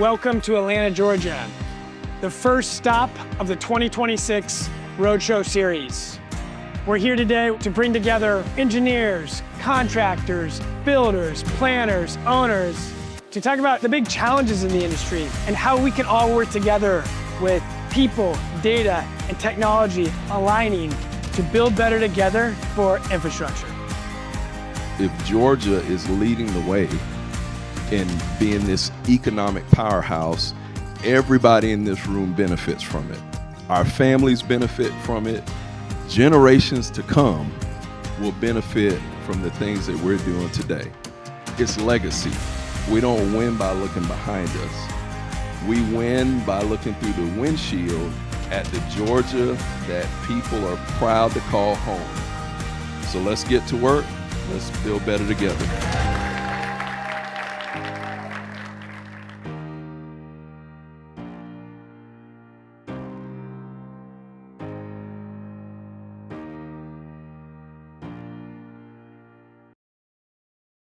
Welcome to Atlanta, Georgia, the first stop of the 2026 Roadshow series. We're here today to bring together engineers, contractors, builders, planners, owners, to talk about the big challenges in the industry and how we can all work together with people, data, and technology aligning to build better together for infrastructure. If Georgia is leading the way in being this economic powerhouse, everybody in this room benefits from it. Our families benefit from it. Generations to come will benefit from the things that we're doing today. It's legacy. We don't win by looking behind us. We win by looking through the windshield at the Georgia that people are proud to call home. So let's get to work. Let's build better together.